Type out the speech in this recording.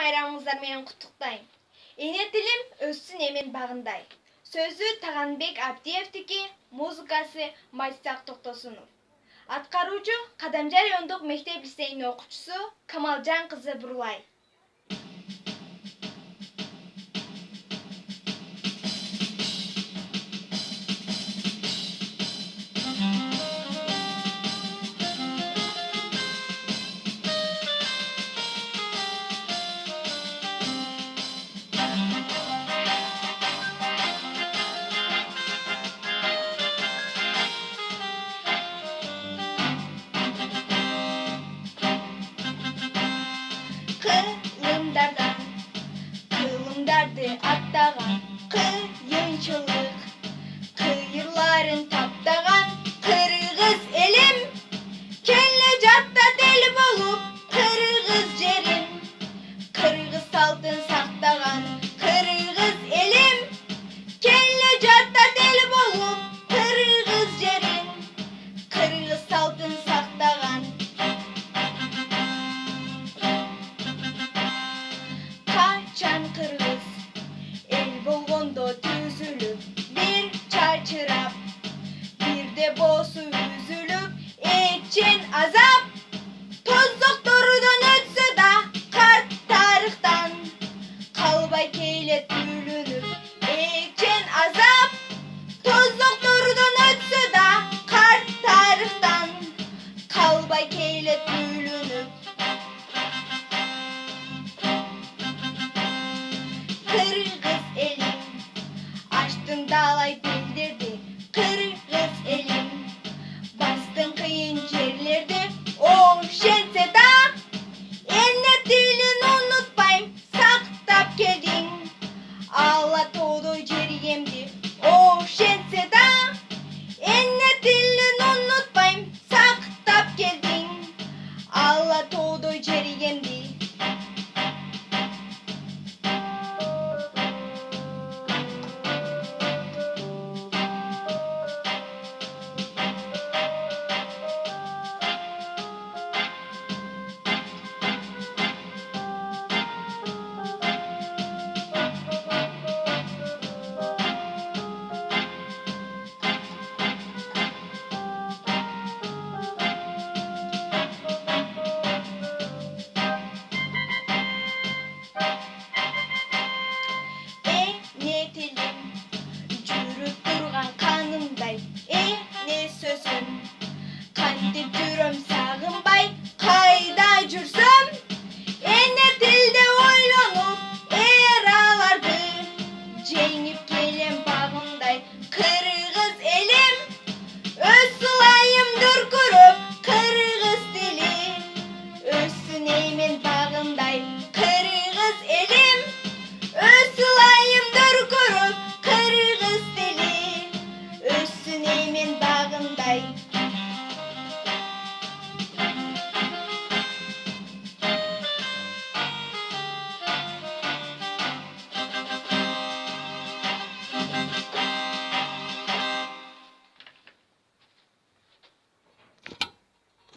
bayramыңыздар менен куттуктайм. Эне тилим өссүн эмен багындай. Сөзү Таганбек Абдиевдики, музыкасы Майтсак Токтосунов. Аткаруучу Кадамжар райондук мектеп-лицейинин окуучусу Камалжан кызы Бурлай. Kılımdарды аттаган кыйынчылык, кыйырларын таптаган кыргыз элим, келе жатта дел болуп кыргыз жерим, кыргыз салтын сактаган кыргыз элим, келе жатта дел болуп кыргыз жерим, кыргыз салтын сактаган. Kaçan kırgız el болгондо түзүлүп, bir чачырап, bir de босу үзүлүп, эчен азап, тоздоктордон өтсө да карт тарыхтан, калбай келет бүлүнүп, эчен азап, тоздоктордон өтсө да карт тарыхтан, калбай келет бүлүнүп. Kırgız elim açtın dağlay bildirdi, kırgız elim bastın kıyın yerlerde, o şense da enne dilin unutmayım, saktap geldin Allah todo ceriyemdi, o şense da enne dilin unutmayım, saktap geldin Allah todo ceriyemdi.